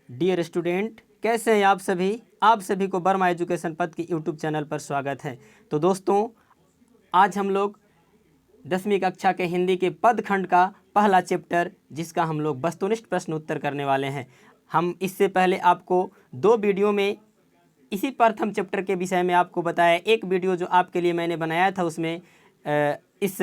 Dear student, कैसे हैं आप सभी को वर्मा एजुकेशन पथ की यूट्यूब चैनल पर स्वागत है। तो दोस्तों, आज हम लोग 10वीं कक्षा के हिंदी के पद खंड का पहला चैप्टर, जिसका हम लोग वस्तुनिष्ठ प्रश्न उत्तर करने वाले हैं। हम इससे पहले आपको 2 वीडियो में इसी प्रथम चैप्टर के विषय में आपको बताया। एक वीडियो जो आपके लिए मैंने बनाया था, उसमें इस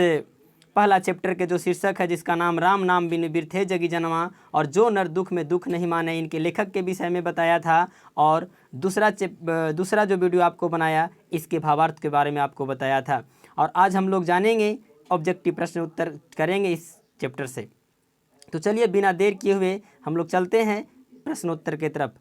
पहला चैप्टर के जो शीर्षक है, जिसका नाम राम नाम बिनु बिरथे जगी जनमा और जो नर दुख में दुख नहीं माने, इनके लेखक के विषय में बताया था। और दूसरा जो वीडियो आपको बनाया, इसके भावार्थ के बारे में आपको बताया था। और आज हम लोग जानेंगे, ऑब्जेक्टिव प्रश्न उत्तर करेंगे इस चैप्टर से। तो चलिए बिना देर किए हुए हम लोग चलते हैं प्रश्नोत्तर की तरफ।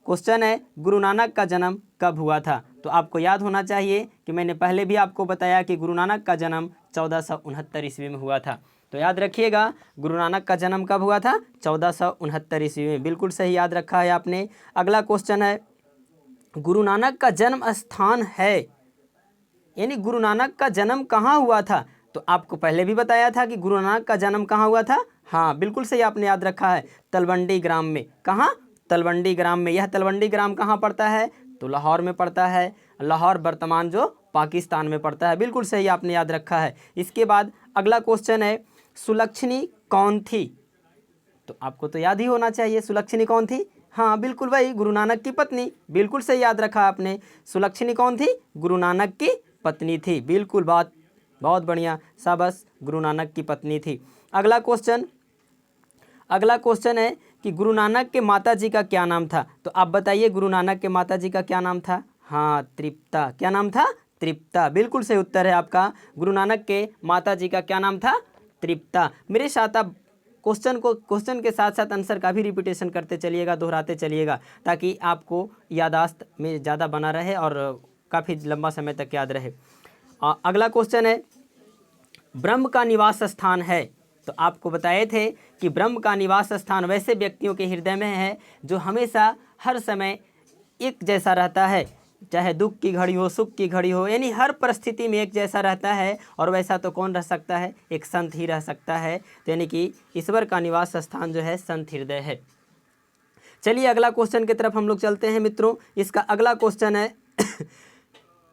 क्वेश्चन है, गुरु नानक का जन्म कब हुआ था? तो आपको याद होना चाहिए कि मैंने पहले भी आपको बताया कि गुरु नानक का जन्म 1469 ईस्वी में हुआ था। तो याद रखिएगा, गुरु नानक का जन्म कब हुआ था? 1469 ईस्वी में। बिल्कुल सही याद रखा है आपने। अगला क्वेश्चन है, गुरु नानक का जन्म स्थान है, यानी गुरु नानक का जन्म कहाँ हुआ था? तो आपको पहले भी बताया था कि गुरु नानक का जन्म कहाँ हुआ था। हाँ, बिल्कुल सही आपने याद रखा है, तलवंडी ग्राम में। कहाँ? तलवंडी ग्राम में। यह तलवंडी ग्राम कहाँ पड़ता है? तो लाहौर में पड़ता है। लाहौर वर्तमान जो पाकिस्तान में पड़ता है। बिल्कुल सही आपने याद रखा है। इसके बाद अगला क्वेश्चन है, सुलक्षणी कौन थी? तो आपको तो याद ही होना चाहिए, सुलक्षणी कौन थी? हाँ, बिल्कुल वही, गुरु नानक की पत्नी। बिल्कुल सही याद रखा आपने। सुलक्षणी कौन थी? गुरु नानक की पत्नी थी। बिल्कुल, बहुत बढ़िया, शाबाश, गुरु नानक की पत्नी थी। अगला क्वेश्चन है कि गुरु नानक के माता जी का क्या नाम था? तो आप बताइए, गुरु नानक के माता जी का क्या नाम था? हाँ, तृप्ता। क्या नाम था? तृप्ता। बिल्कुल सही उत्तर है आपका। गुरु नानक के माता जी का क्या नाम था? तृप्ता। मेरे साथ आप क्वेश्चन के साथ साथ आंसर का भी रिपीटेशन करते चलिएगा, दोहराते चलिएगा, ताकि आपको यादाश्त में ज़्यादा बना रहे और काफ़ी लंबा समय तक याद रहे। अगला क्वेश्चन है, ब्रह्म का निवास स्थान है। तो आपको बताए थे कि ब्रह्म का निवास स्थान वैसे व्यक्तियों के हृदय में है जो हमेशा हर समय एक जैसा रहता है, चाहे दुख की घड़ी हो, सुख की घड़ी हो, यानी हर परिस्थिति में एक जैसा रहता है। और वैसा तो कौन रह सकता है? एक संत ही रह सकता है। तो यानी कि ईश्वर का निवास स्थान जो है संत हृदय है। चलिए अगला क्वेश्चन की तरफ हम लोग चलते हैं मित्रों। इसका अगला क्वेश्चन है,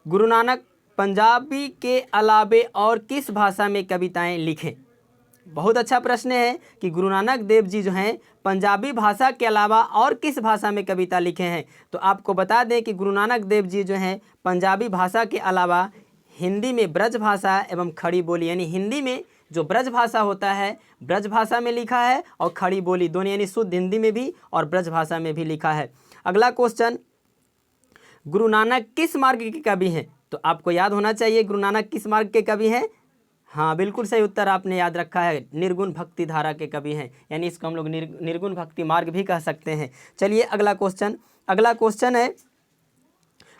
गुरु नानक पंजाबी के अलावे और किस भाषा में कविताएं लिखें? बहुत अच्छा प्रश्न है कि गुरु नानक देव जी जो हैं पंजाबी भाषा के अलावा और किस भाषा में कविता लिखे हैं। तो आपको बता दें कि गुरु नानक देव जी जो हैं पंजाबी भाषा के अलावा हिंदी में ब्रज भाषा एवं खड़ी बोली, यानी हिंदी में जो ब्रज भाषा होता है, ब्रज भाषा में लिखा है, और खड़ी बोली दोनों, यानी शुद्ध हिंदी में भी और ब्रज भाषा में भी लिखा है। अगला क्वेश्चन, गुरु नानक किस मार्ग के कवि हैं? तो आपको याद होना चाहिए, गुरु नानक किस मार्ग के कवि हैं? हाँ, बिल्कुल सही उत्तर आपने याद रखा है, निर्गुण भक्ति धारा के कवि हैं, यानी इसको हम लोग निर्गुण भक्ति मार्ग भी कह सकते हैं। चलिए अगला क्वेश्चन है,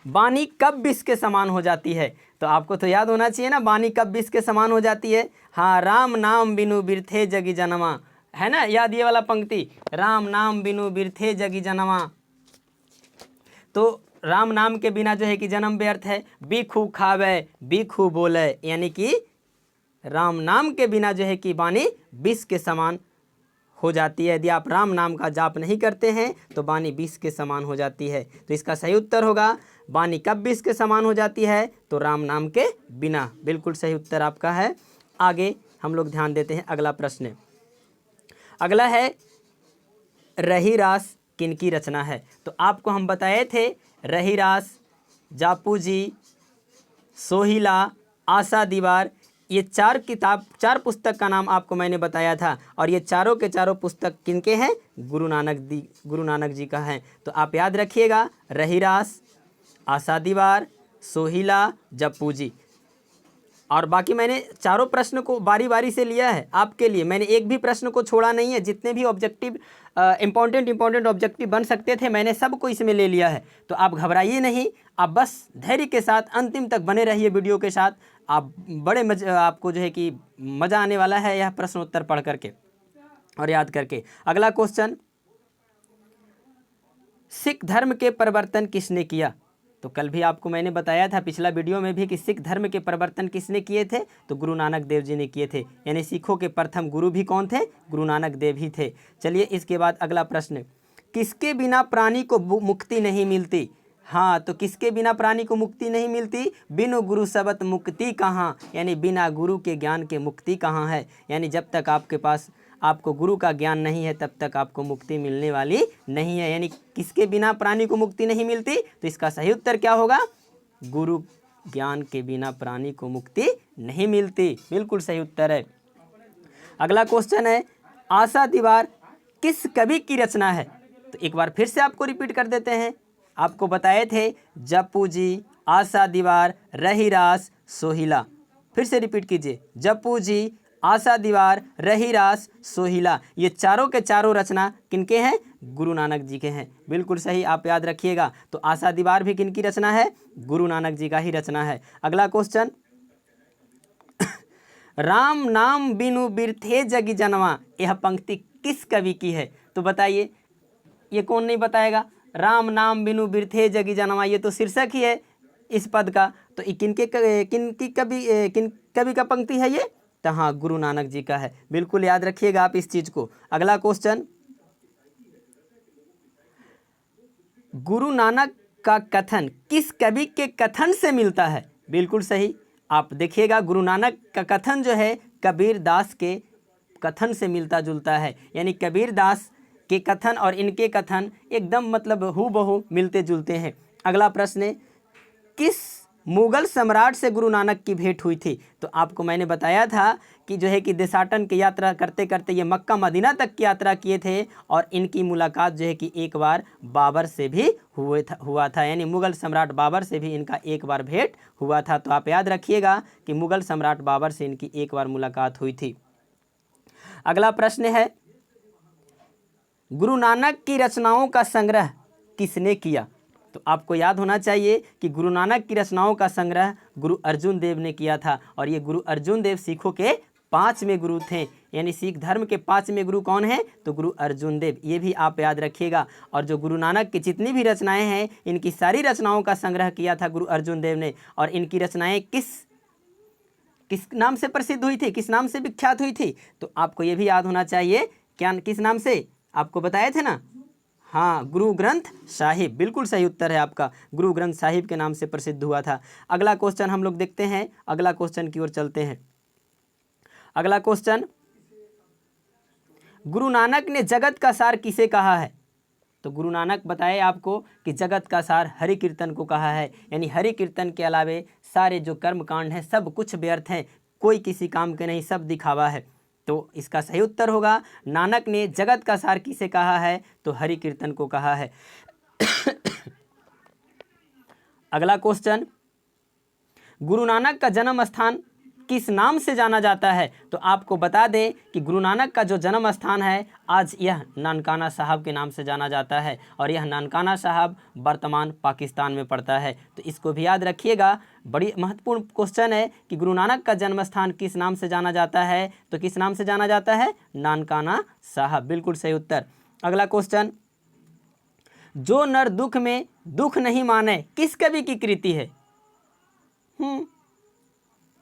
वाणी कब विष के समान हो जाती है? तो आपको तो याद होना चाहिए ना, वाणी कब विष के समान हो जाती है? हाँ, राम नाम बिनु बिरथे जगी जनमा, है ना याद ये वाला पंक्ति, राम नाम बिनु बिरथे जगी जनमा। तो राम नाम के बिना जो है कि जन्म व्यर्थ है। बिखू खावे बिखू बोले, यानी कि राम नाम के बिना जो है कि वाणी विष के समान हो जाती है। यदि आप राम नाम का जाप नहीं करते हैं तो वाणी विष के समान हो जाती है। तो इसका सही उत्तर होगा, वाणी कब विष के समान हो जाती है? तो राम नाम के बिना। बिल्कुल सही उत्तर आपका है। आगे हम लोग ध्यान देते हैं अगला प्रश्न। अगला है, रहीरास किनकी रचना है? तो आपको हम बताए थे, रहीरास, जापू जी, सोहिला, आशा दीवार, ये 4 पुस्तक का नाम आपको मैंने बताया था। और ये चारों के चारों पुस्तक किनके हैं? गुरु नानक जी का है। तो आप याद रखिएगा, रहीरास, आशा दीवार, सोहिला, जप्पू जी। और बाकी मैंने चारों प्रश्न को बारी बारी से लिया है आपके लिए, मैंने एक भी प्रश्न को छोड़ा नहीं है। जितने भी ऑब्जेक्टिव इंपॉर्टेंट ऑब्जेक्टिव बन सकते थे, मैंने सबको इसमें ले लिया है। तो आप घबराइए नहीं, आप बस धैर्य के साथ अंतिम तक बने रहिए वीडियो के साथ। आप आपको जो है कि मज़ा आने वाला है यह प्रश्नोत्तर पढ़ करके और याद करके। अगला क्वेश्चन, सिख धर्म के परिवर्तन किसने किया? तो कल भी आपको मैंने बताया था पिछला वीडियो में भी कि सिख धर्म के परिवर्तन किसने किए थे? तो गुरु नानक देव जी ने किए थे। यानी सिखों के प्रथम गुरु भी कौन थे? गुरु नानक देव ही थे। चलिए इसके बाद अगला प्रश्न, किसके बिना प्राणी को मुक्ति नहीं मिलती। हाँ, तो किसके बिना प्राणी को मुक्ति नहीं मिलती? बिनु गुरु सबत मुक्ति कहाँ, यानी बिना गुरु के ज्ञान के मुक्ति कहाँ है। यानी जब तक आपके पास आपको गुरु का ज्ञान नहीं है तब तक आपको मुक्ति मिलने वाली नहीं है। यानी किसके बिना प्राणी को मुक्ति नहीं मिलती, तो इसका सही उत्तर क्या होगा? गुरु ज्ञान के बिना प्राणी को मुक्ति नहीं मिलती, बिल्कुल सही उत्तर है। अगला क्वेश्चन है, आशा दीवार किस कवि की रचना है? तो एक बार फिर से आपको रिपीट कर देते हैं। आपको बताए थे जप्पू जी, आशा दीवार, रहीरास, सोहिला। फिर से रिपीट कीजिए, जप्पू जी, आशा दीवार, रहीरास, सोहिला। ये चारों के चारों रचना किनके हैं? गुरु नानक जी के हैं, बिल्कुल सही, आप याद रखिएगा। तो आशा दीवार भी किनकी रचना है? गुरु नानक जी का ही रचना है। अगला क्वेश्चन, राम नाम बिनु बिरथे जगी जनवा, यह पंक्ति किस कवि की है? तो बताइए, ये कौन नहीं बताएगा? राम नाम बिनु बिरथे जगी जनवा, ये तो शीर्षक ही है इस पद का। तो किन कवि का पंक्ति है ये? तो हाँ, गुरु नानक जी का है, बिल्कुल याद रखिएगा आप इस चीज को। अगला क्वेश्चन, गुरु नानक का कथन किस कवि के कथन से मिलता है? बिल्कुल सही, आप देखिएगा, गुरु नानक का कथन जो है कबीर दास के कथन से मिलता जुलता है। यानी कबीर दास के कथन और इनके कथन एकदम मतलब हूबहू मिलते जुलते हैं। अगला प्रश्न है, किस मुगल सम्राट से गुरु नानक की भेंट हुई थी? तो आपको मैंने बताया था कि जो है कि देशाटन की यात्रा करते करते ये मक्का मदीना तक की यात्रा किए थे और इनकी मुलाकात जो है कि एक बार बाबर से भी हुआ था। यानी मुगल सम्राट बाबर से भी इनका एक बार भेंट हुआ था। तो आप याद रखिएगा कि मुगल सम्राट बाबर से इनकी एक बार मुलाकात हुई थी। अगला प्रश्न है, गुरु नानक की रचनाओं का संग्रह किसने किया? तो आपको याद होना चाहिए कि गुरु नानक की रचनाओं का संग्रह गुरु अर्जुन देव ने किया था। और ये गुरु अर्जुन देव सिखों के 5वें गुरु थे। यानी सिख धर्म के 5वें गुरु कौन हैं? तो गुरु अर्जुन देव, ये भी आप याद रखिएगा। और जो गुरु नानक की जितनी भी रचनाएं हैं, इनकी सारी रचनाओं का संग्रह किया था गुरु अर्जुन देव ने। और इनकी रचनाएं किस नाम से प्रसिद्ध हुई थी, किस नाम से विख्यात हुई थी? तो आपको ये भी याद होना चाहिए, क्या किस नाम से? आपको बताए थे ना, हाँ, गुरु ग्रंथ साहिब, बिल्कुल सही उत्तर है आपका, गुरु ग्रंथ साहिब के नाम से प्रसिद्ध हुआ था। अगला क्वेश्चन हम लोग देखते हैं, अगला क्वेश्चन की ओर चलते हैं। अगला क्वेश्चन, गुरु नानक ने जगत का सार किसे कहा है? तो गुरु नानक बताए आपको कि जगत का सार हरि कीर्तन को कहा है। यानी हरि कीर्तन के अलावे सारे जो कर्म कांड हैं सब कुछ व्यर्थ हैं, कोई किसी काम के नहीं, सब दिखावा है। तो इसका सही उत्तर होगा, नानक ने जगत का सार किसे कहा है? तो हरि कीर्तन को कहा है। अगला क्वेश्चन, गुरु नानक का जन्म स्थान किस नाम से जाना जाता है? तो आपको बता दें कि गुरु नानक का जो जन्म स्थान है आज यह नानकाना साहब के नाम से जाना जाता है। और यह नानकाना साहब वर्तमान पाकिस्तान में पड़ता है। तो इसको भी याद रखिएगा, बड़ी महत्वपूर्ण क्वेश्चन है कि गुरु नानक का जन्म स्थान किस नाम से जाना जाता है? तो किस नाम से जाना जाता है? नानकाना साहब, बिल्कुल सही उत्तर। अगला क्वेश्चन, जो नर दुख में दुख नहीं माने किस कवि की कृति है?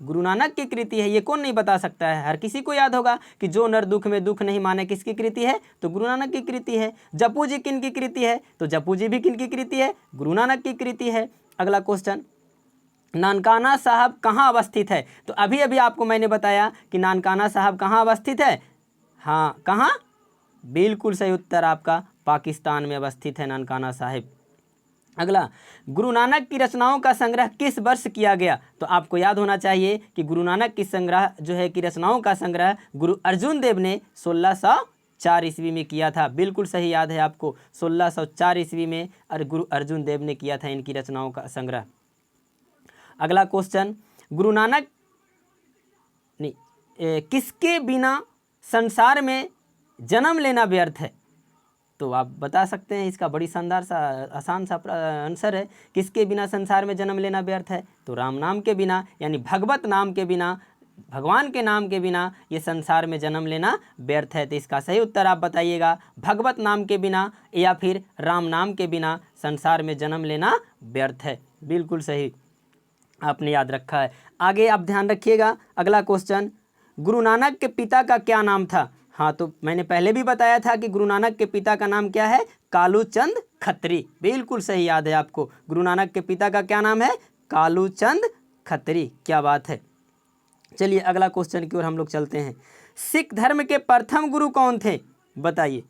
गुरु नानक की कृति है, ये कौन नहीं बता सकता है? हर किसी को याद होगा कि जो नर दुख में दुख नहीं माने किसकी कृति है? तो गुरु नानक की कृति है। जप्पू जी किन की कृति है? तो जप्पू जी भी किन की कृति है? गुरु नानक की कृति है। अगला क्वेश्चन, नानकाना साहब कहाँ अवस्थित है? तो अभी अभी आपको मैंने बताया कि नानकाना साहब कहाँ अवस्थित है। हाँ, कहाँ? बिल्कुल सही उत्तर आपका, पाकिस्तान में अवस्थित है नानकाना साहिब। अगला, गुरु नानक की रचनाओं का संग्रह किस वर्ष किया गया? तो आपको याद होना चाहिए कि गुरु नानक की संग्रह जो है कि रचनाओं का संग्रह गुरु अर्जुन देव ने 1604 ईस्वी में किया था। बिल्कुल सही याद है आपको, 1604 ईस्वी में गुरु अर्जुन देव ने किया था इनकी रचनाओं का संग्रह। अगला क्वेश्चन, गुरु नानक किसके बिना संसार में जन्म लेना व्यर्थ है? तो आप बता सकते हैं, इसका बड़ी शानदार सा आसान सा आंसर है, किसके बिना संसार में जन्म लेना व्यर्थ है? तो राम नाम के बिना, यानी भगवत नाम के बिना, भगवान के नाम के बिना ये संसार में जन्म लेना व्यर्थ है। तो इसका सही उत्तर आप बताइएगा, भगवत नाम के बिना या फिर राम नाम के बिना संसार में जन्म लेना व्यर्थ है। बिल्कुल सही आपने याद रखा है। आगे आप ध्यान रखिएगा, अगला क्वेश्चन, गुरु नानक के पिता का क्या नाम था? हाँ, तो मैंने पहले भी बताया था कि गुरु नानक के पिता का नाम क्या है, कालू चंद खत्री। बिल्कुल सही याद है आपको, गुरु नानक के पिता का क्या नाम है, कालू चंद खत्री। क्या बात है। चलिए अगला क्वेश्चन की ओर हम लोग चलते हैं। सिख धर्म के प्रथम गुरु कौन थे, बताइए।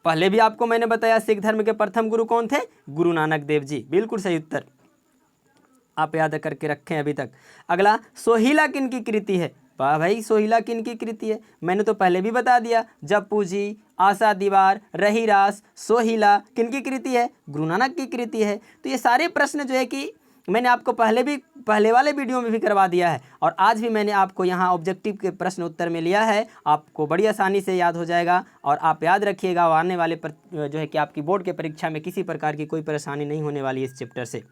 पहले भी आपको मैंने बताया सिख धर्म के प्रथम गुरु कौन थे, गुरु नानक देव जी। बिल्कुल सही उत्तर आप याद करके रखें अभी तक। अगला, सोहिला किन की कृति है, वाह भाई, सोहिला किन की कृति है, मैंने तो पहले भी बता दिया, जप्पू जी, आशा दीवार, रहीरास, सोहिला किन की कृति है, गुरु नानक की कृति है। तो ये सारे प्रश्न जो है कि मैंने आपको पहले वाले वीडियो में भी करवा दिया है, और आज भी मैंने आपको यहाँ ऑब्जेक्टिव के प्रश्न उत्तर में लिया है। आपको बड़ी आसानी से याद हो जाएगा, और आप याद रखिएगा आने वाले जो है कि आपकी बोर्ड के परीक्षा में किसी प्रकार की कोई परेशानी नहीं होने वाली इस चैप्टर से।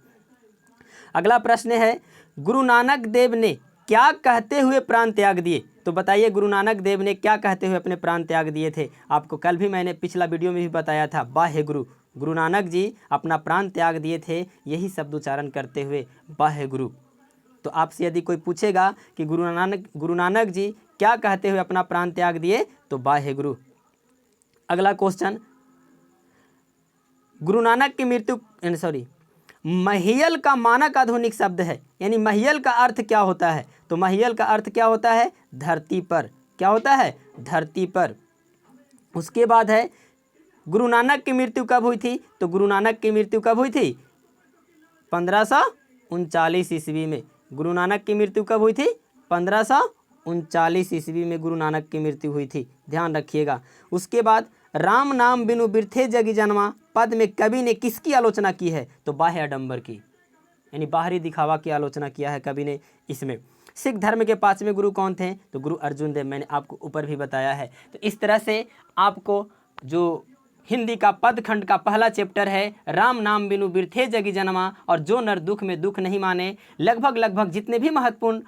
अगला प्रश्न है, गुरु नानक देव ने क्या कहते हुए प्राण त्याग दिए, तो बताइए गुरु नानक देव ने क्या कहते हुए अपने प्राण त्याग दिए थे। आपको कल भी मैंने पिछला वीडियो में भी बताया था, वाहे गुरु, गुरु नानक जी अपना प्राण त्याग दिए थे यही शब्द उच्चारण करते हुए, वाहे गुरु। तो आपसे यदि कोई पूछेगा कि गुरु नानक जी क्या कहते हुए अपना प्राण त्याग दिए, तो वाहे गुरु। अगला क्वेश्चन, गुरु नानक की मृत्यु महियल का मानक आधुनिक शब्द है, यानी महियल का अर्थ क्या होता है, तो महियल का अर्थ क्या होता है, धरती पर। क्या होता है, धरती पर। उसके बाद है, गुरु नानक की मृत्यु कब हुई थी, तो गुरु नानक की मृत्यु कब हुई थी, 1539 ईस्वी में। गुरु नानक की मृत्यु कब हुई थी, 1539 ईस्वी में गुरु नानक की मृत्यु हुई थी, ध्यान रखिएगा। उसके बाद, राम नाम बिनु बिरथे जगी जन्मा पद में कवि ने किसकी आलोचना की है, तो बाह्य आडंबर की, यानी बाहरी दिखावा की आलोचना किया है कवि ने इसमें। सिख धर्म के 5वें गुरु कौन थे, तो गुरु अर्जुन देव, मैंने आपको ऊपर भी बताया है। तो इस तरह से आपको जो हिंदी का पद खंड का पहला चैप्टर है, राम नाम बिनु बिरथे जगी जन्मा और जो नर दुख में दुख नहीं माने, लगभग जितने भी महत्वपूर्ण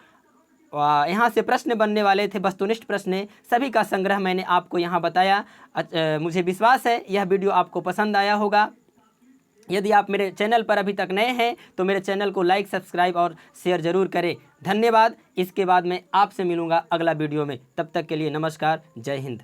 यहाँ से प्रश्न बनने वाले थे, वस्तुनिष्ठ प्रश्न, सभी का संग्रह मैंने आपको यहाँ बताया। मुझे विश्वास है यह वीडियो आपको पसंद आया होगा। यदि आप मेरे चैनल पर अभी तक नए हैं तो मेरे चैनल को लाइक, सब्सक्राइब और शेयर जरूर करें। धन्यवाद। इसके बाद मैं आपसे मिलूँगा अगला वीडियो में, तब तक के लिए नमस्कार, जय हिंद।